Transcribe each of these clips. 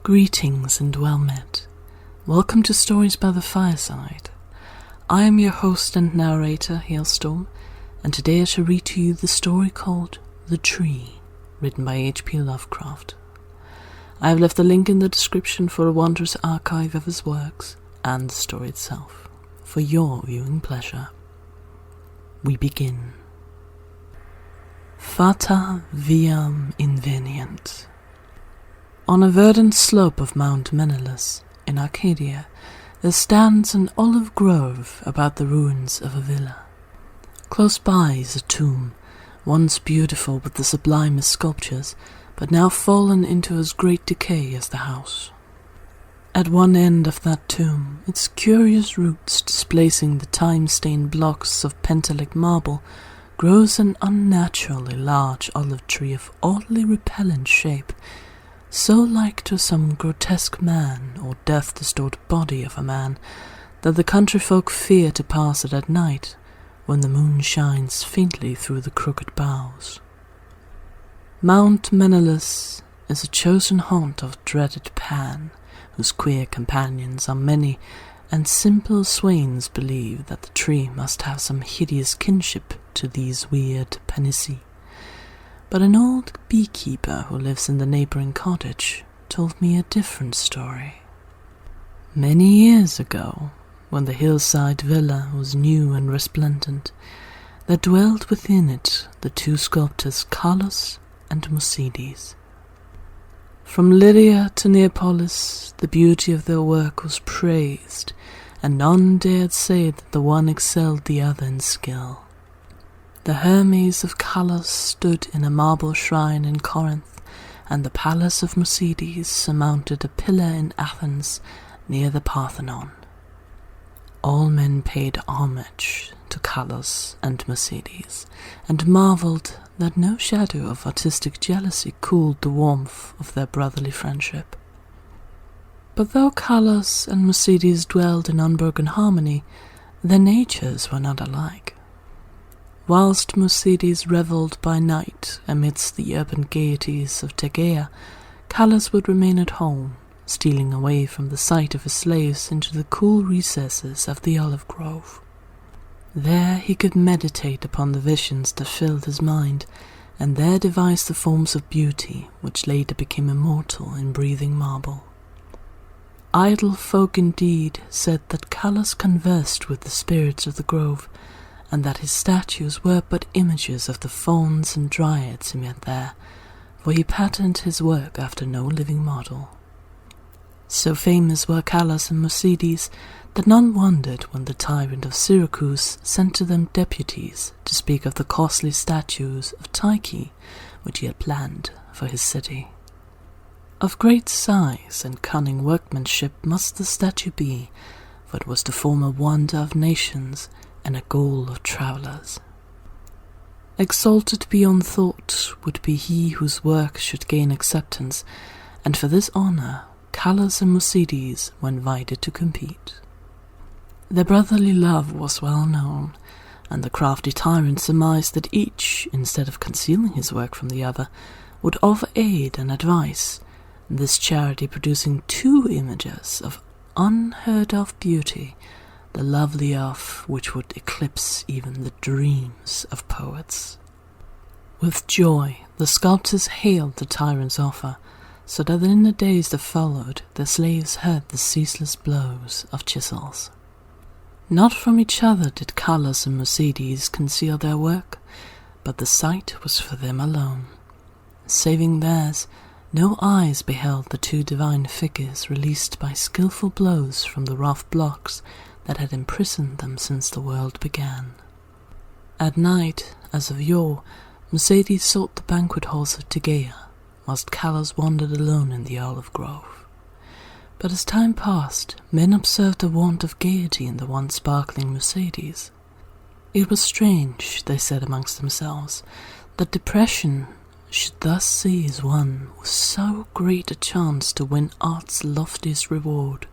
Greetings and well met. Welcome to Stories by the Fireside. I am your host and narrator, Hailstorm, and today I shall read to you the story called The Tree, written by H.P. Lovecraft. I have left a link in the description for a wondrous archive of his works and the story itself, for your viewing pleasure. We begin. Fata viam invenient. On a verdant slope of Mount Menelaus, in Arcadia, there stands an olive grove about the ruins of a villa. Close by is a tomb, once beautiful with the sublimest sculptures, but now fallen into as great decay as the house. At one end of that tomb, its curious roots displacing the time-stained blocks of pentelic marble, grows an unnaturally large olive tree of oddly repellent shape, so like to some grotesque man or death-distorted body of a man that the country folk fear to pass it at night when the moon shines faintly through the crooked boughs. Mount Menelaus is a chosen haunt of dreaded Pan, whose queer companions are many, and simple swains believe that the tree must have some hideous kinship to these weird Panissi. But an old beekeeper who lives in the neighboring cottage told me a different story. Many years ago, when the hillside villa was new and resplendent, there dwelled within it the two sculptors Carlos and Musides. From Lydia to Neapolis, the beauty of their work was praised, and none dared say that the one excelled the other in skill. The Hermes of Carlos stood in a marble shrine in Corinth, and the palace of Musides surmounted a pillar in Athens near the Parthenon. All men paid homage to Carlos and Musides, and marveled that no shadow of artistic jealousy cooled the warmth of their brotherly friendship. But though Carlos and Musides dwelled in unbroken harmony, their natures were not alike. Whilst Musides revelled by night amidst the urban gaieties of Tegea, Carlos would remain at home, stealing away from the sight of his slaves into the cool recesses of the olive grove. There he could meditate upon the visions that filled his mind, and there devise the forms of beauty which later became immortal in breathing marble. Idle folk indeed said that Carlos conversed with the spirits of the grove, and that his statues were but images of the fauns and dryads he met there, for he patterned his work after no living model. So famous were Carlos and Musides that none wondered when the tyrant of Syracuse sent to them deputies to speak of the costly statues of Tyche which he had planned for his city. Of great size and cunning workmanship must the statue be, for it was to form a wonder of nations and a goal of travellers. Exalted beyond thought would be he whose work should gain acceptance, and for this honour Carlos and Musides were invited to compete. Their brotherly love was well known, and the crafty tyrant surmised that each, instead of concealing his work from the other, would offer aid and advice, this charity producing two images of unheard-of beauty, the lovely of which would eclipse even the dreams of poets. With joy the sculptors hailed the tyrant's offer, so that in the days that followed their slaves heard the ceaseless blows of chisels. Not from each other did Carlos and Musides conceal their work, but the sight was for them alone. Saving theirs, no eyes beheld the two divine figures released by skilful blows from the rough blocks that had imprisoned them since the world began. At night, as of yore, Musides sought the banquet halls of Tegea, whilst Carlos wandered alone in the olive grove. But as time passed, men observed a want of gaiety in the once sparkling Musides. It was strange, they said amongst themselves, that depression should thus seize one with so great a chance to win art's loftiest reward.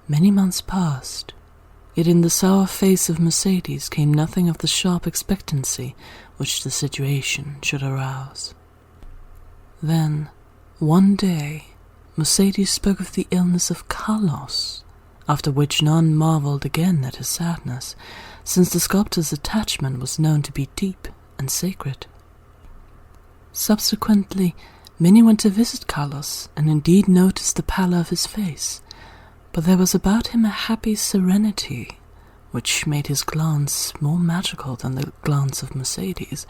Many months passed, yet in the sour face of Musides came nothing of the sharp expectancy which the situation should arouse. Then, one day, Mercedes spoke of the illness of Carlos, after which none marvelled again at his sadness, since the sculptor's attachment was known to be deep and sacred. Subsequently, many went to visit Carlos, and indeed noticed the pallor of his face, but there was about him a happy serenity, which made his glance more magical than the glance of Mercedes,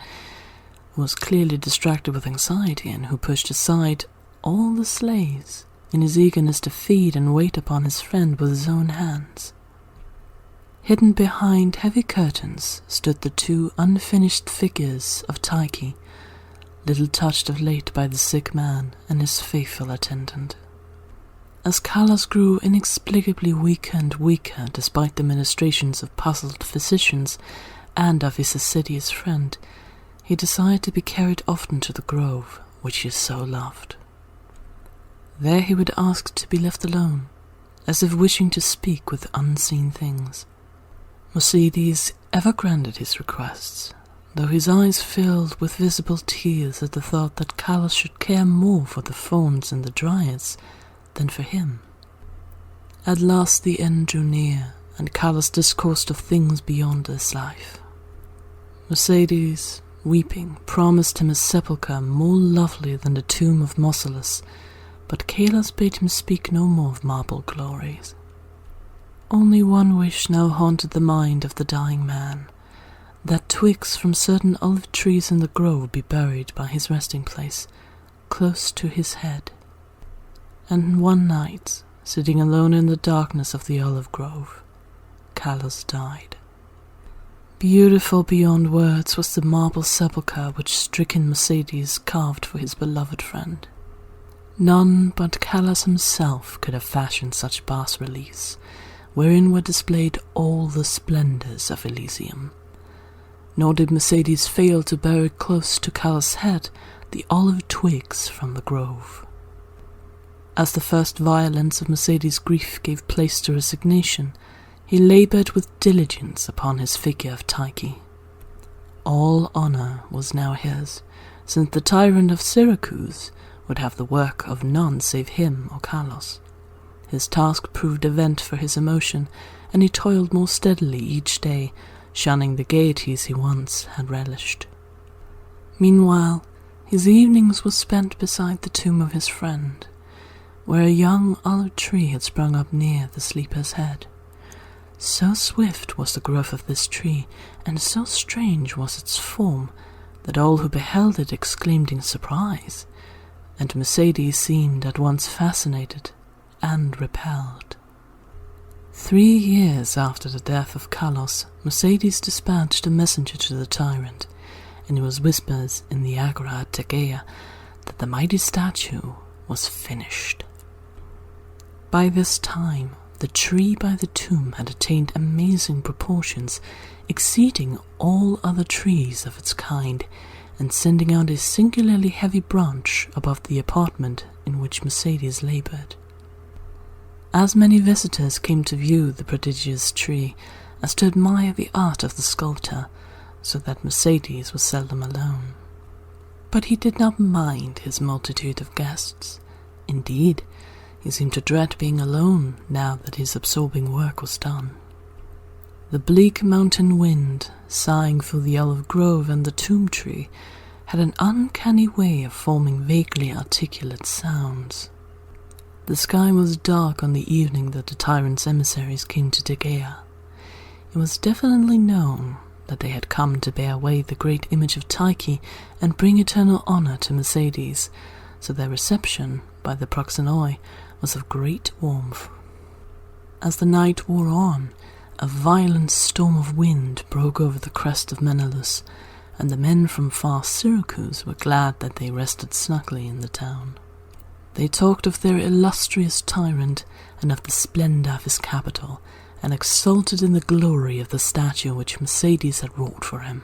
who was clearly distracted with anxiety and who pushed aside all the slaves in his eagerness to feed and wait upon his friend with his own hands. Hidden behind heavy curtains stood the two unfinished figures of Tyche, little touched of late by the sick man and his faithful attendant. As Carlos grew inexplicably weaker and weaker despite the ministrations of puzzled physicians and of his assiduous friend, he desired to be carried often to the grove which he so loved. There he would ask to be left alone, as if wishing to speak with unseen things. Mercedes ever granted his requests, though his eyes filled with visible tears at the thought that Carlos should care more for the fauns and the dryads than for him. At last the end drew near, and Carlos discoursed of things beyond this life. Mercedes, weeping, promised him a sepulchre more lovely than the tomb of Mausolus, but Carlos bade him speak no more of marble glories. Only one wish now haunted the mind of the dying man, that twigs from certain olive trees in the grove be buried by his resting place, close to his head. And one night, sitting alone in the darkness of the olive grove, Carlos died. Beautiful beyond words was the marble sepulchre which stricken Mercedes carved for his beloved friend. None but Carlos himself could have fashioned such bas-reliefs, wherein were displayed all the splendors of Elysium. Nor did Mercedes fail to bury close to Carlos' head the olive twigs from the grove. As the first violence of Mercedes' grief gave place to resignation, he laboured with diligence upon his figure of Tyche. All honour was now his, since the tyrant of Syracuse would have the work of none save him or Carlos. His task proved a vent for his emotion, and he toiled more steadily each day, shunning the gaieties he once had relished. Meanwhile, his evenings were spent beside the tomb of his friend, where a young olive tree had sprung up near the sleeper's head. So swift was the growth of this tree, and so strange was its form, that all who beheld it exclaimed in surprise, and Mercedes seemed at once fascinated and repelled. 3 years after the death of Carlos, Mercedes dispatched a messenger to the tyrant, and it was whispers in the agora at Tegea that the mighty statue was finished. By this time, the tree by the tomb had attained amazing proportions, exceeding all other trees of its kind, and sending out a singularly heavy branch above the apartment in which Mercedes laboured. As many visitors came to view the prodigious tree as to admire the art of the sculptor, so that Mercedes was seldom alone. But he did not mind his multitude of guests. Indeed, he seemed to dread being alone now that his absorbing work was done. The bleak mountain wind, sighing through the olive grove and the tomb tree, had an uncanny way of forming vaguely articulate sounds. The sky was dark on the evening that the tyrant's emissaries came to Tegea. It was definitely known that they had come to bear away the great image of Tyche and bring eternal honour to Mercedes, so their reception by the proxenoi was of great warmth. As the night wore on, a violent storm of wind broke over the crest of Menelaus, and the men from far Syracuse were glad that they rested snugly in the town. They talked of their illustrious tyrant and of the splendour of his capital, and exulted in the glory of the statue which Mercedes had wrought for him.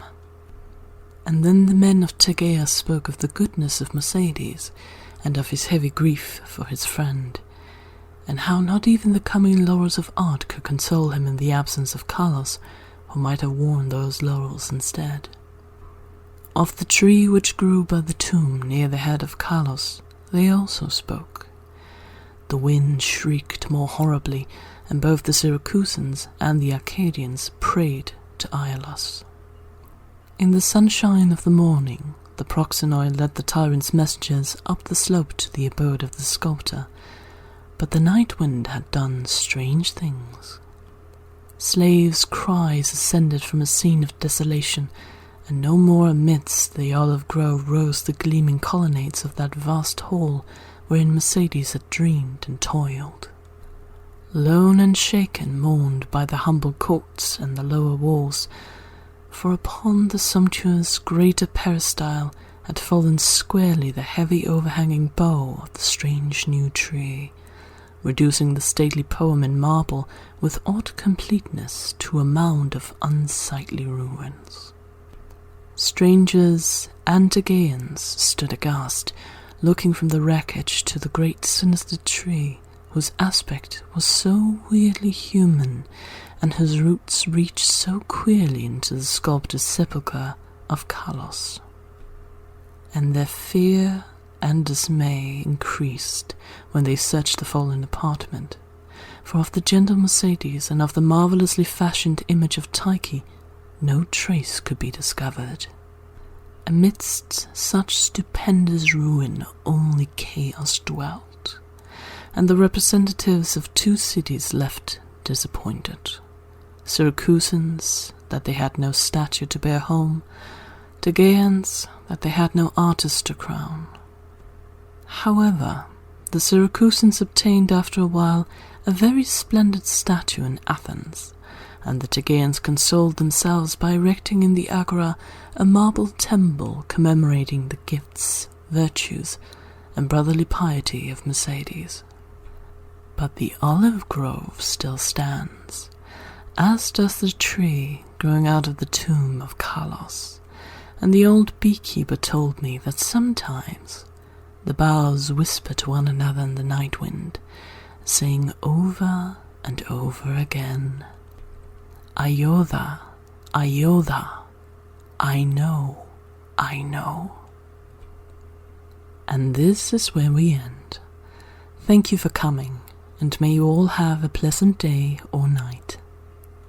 And then the men of Tegea spoke of the goodness of Mercedes, and of his heavy grief for his friend, and how not even the coming laurels of art could console him in the absence of Carlos, who might have worn those laurels instead. Of the tree which grew by the tomb near the head of Carlos they also spoke, The wind shrieked more horribly, and both the Syracusans and the Arcadians prayed to Iolaus. In the sunshine of the morning, the proxenoi led the tyrant's messengers up the slope to the abode of the sculptor, but the night wind had done strange things. Slaves' cries ascended from a scene of desolation, and no more amidst the olive grove rose the gleaming colonnades of that vast hall wherein Mercedes had dreamed and toiled. Lone and shaken mourned by the humble courts and the lower walls, for upon the sumptuous greater peristyle had fallen squarely the heavy overhanging bough of the strange new tree, reducing the stately poem in marble with odd completeness to a mound of unsightly ruins. Strangers and Tegeans stood aghast, looking from the wreckage to the great sinister tree, whose aspect was so weirdly human, and whose roots reached so queerly into the sculptor's sepulchre of Kalos. And their fear and dismay increased when they searched the fallen apartment, for of the gentle Mercedes and of the marvellously fashioned image of Tyche no trace could be discovered. Amidst such stupendous ruin only chaos dwelt, and the representatives of two cities left disappointed. Syracusans, that they had no statue to bear home, Tegeans, that they had no artist to crown. However, the Syracusans obtained after a while a very splendid statue in Athens, and the Tegeans consoled themselves by erecting in the agora a marble temple commemorating the gifts, virtues, and brotherly piety of Mercedes. But the olive grove still stands, as does the tree growing out of the tomb of Kalos, and the old beekeeper told me that sometimes the boughs whisper to one another in the night wind, saying over and over again, Iotha, Iotha, I know, I know. And this is where we end. Thank you for coming, and may you all have a pleasant day or night.